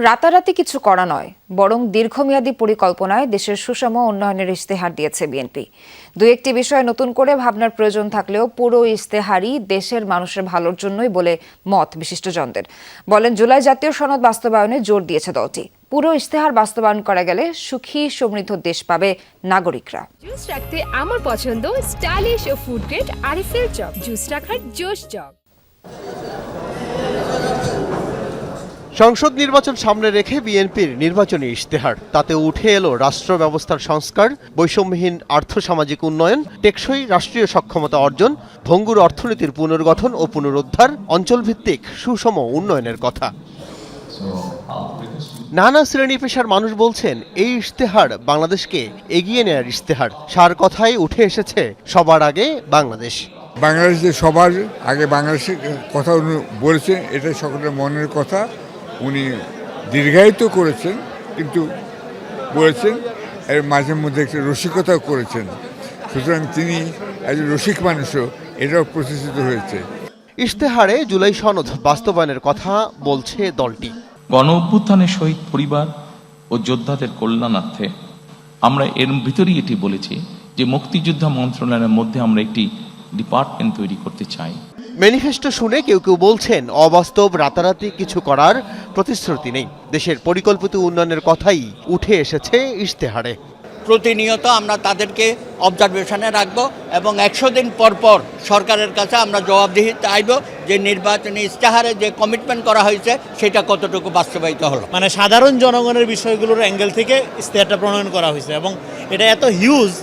রাতারাতি কিছু করা নয়, বরং দীর্ঘমেয়াদী পরিকল্পনায় দেশের সুষম উন্নয়নের ইশতেহার দিয়েছে বিএনপি। দুই একটি বিষয়ে নতুন করে ভাবনার প্রয়োজন থাকলেও পুরো ইশতেহারই দেশের মানুষের ভালোর জন্যই বলে মত বিশিষ্টজনদের। বলেন, জুলাই জাতীয় সনদ বাস্তবায়নে জোর দিয়েছে দলটি। পুরো ইশতেহার বাস্তবায়ন করা গেলে সুখী সমৃদ্ধ দেশ পাবে নাগরিকরা। জুস রাখতে আমার পছন্দ স্টাইলিশ ও ফুড গ্রেড আরএফএল চক। জুস রাখার জোশ জগ। সংসদ নির্বাচন সামনে রেখে বিএনপির নির্বাচনী ইশতেহার, তাতে উঠে এলো রাষ্ট্র ব্যবস্থার সংস্কার, বৈষম্যহীন আর্থসামাজিক উন্নয়ন, টেকসই রাষ্ট্রীয় সক্ষমতা অর্জন, ভঙ্গুর অর্থনীতির পুনর্গঠন ও পুনরুদ্ধার, অঞ্চলভিত্তিক সুষম উন্নয়নের কথা। নানা শ্রেণী পেশার মানুষ বলছেন, এই ইশতেহার বাংলাদেশকে এগিয়ে নেয়ার ইশতেহার। সার কথাই উঠে এসেছে সবার আগে বাংলাদেশ। বাংলাদেশে সবার আগে বাংলাদেশের কথা উনি বলেছেন, এটা সকলের মনের কথা। উনি দীর্ঘায়িত করেছেন, কিন্তু বলেছেন এর মাঝে মধ্যে একটা রসিকতাও করেছেন। সুতরাং তিনি একজন রসিক মানুষও, এটাও প্রতিষ্ঠিত হয়েছে। ইশতেহারে জুলাই সনদ বাস্তবায়নের কথা বলছে দলটি। গণ অভ্যুত্থানের শহীদ পরিবার ও যোদ্ধাদের কল্যাণার্থে আমরা এর ভিতরেই এটি বলেছি যে মুক্তিযোদ্ধা মন্ত্রণালয়ের মধ্যে আমরা একটি ডিপার্টমেন্ট তৈরি করতে চাই। ম্যানিফেস্টো শুনে কেউ কেউ বলছেন, অবাস্তব, রাতারাতি কিছু করার প্রতিশ্রুতি নেই। দেশের পরিকল্পিত উন্নয়নের কথাই উঠে এসেছে ইশতেহারে। প্রতিনিয়ত আমরা তাদেরকে অবজারভেশনে রাখবো এবং 100 দিন পর পর সরকারের কাছে আমরা জবাবদিহি চাইব যে নির্বাচনী ইশতেহারে যে কমিটমেন্ট করা হয়েছে সেটা কতটুকু বাস্তবায়িত হলো। মানে সাধারণ জনগণের বিষয়গুলোর অ্যাঙ্গেল থেকে ইশতেহারটা প্রণয়ন করা হয়েছে এবং এটা এত হিউজ,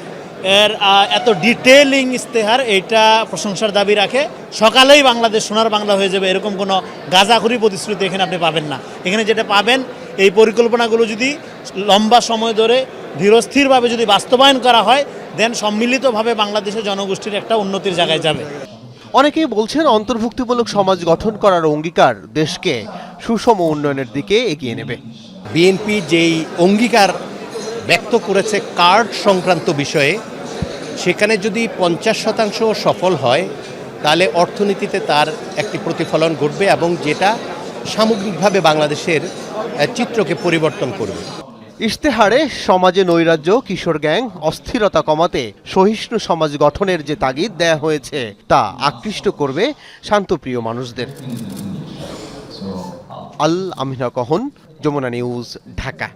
এর এত ডিটেইলিং ইশতেহার, এটা প্রশংসার দাবি রাখে। সকালেই বাংলাদেশ সোনার বাংলা হয়ে যাবে এরকম কোনো গাঁজাখুরি প্রতিশ্রুতি এখানে আপনি পাবেন না। এখানে যেটা পাবেন, এই পরিকল্পনাগুলো যদি লম্বা সময় ধরে ধীরস্থিরভাবে যদি বাস্তবায়ন করা হয়, দেন সম্মিলিতভাবে বাংলাদেশের জনগোষ্ঠীর একটা উন্নতির জায়গায় যাবে। অনেকেই বলছেন, অন্তর্ভুক্তিমূলক সমাজ গঠন করার অঙ্গীকার দেশকে সুষম উন্নয়নের দিকে এগিয়ে নেবে। বিএনপি যেই অঙ্গীকার ব্যক্ত করেছে কার্ড সংক্রান্ত বিষয়ে, সেখানে যদি 50% সফল হয় তাহলে অর্থনীতিতে তার একটি প্রতিফলন ঘটবে এবং যেটা সামগ্রিকভাবে বাংলাদেশের চিত্রকে পরিবর্তন করবে। ইশতেহারে সমাজে নৈরাজ্য, কিশোর গ্যাং, অস্থিরতা কমাতে সহিষ্ণু সমাজ গঠনের যে তাগিদ দেয়া হয়েছে তা আকৃষ্ট করবে শান্তপ্রিয় মানুষদের। আল আমিনা কহন, যমুনা নিউজ, ঢাকা।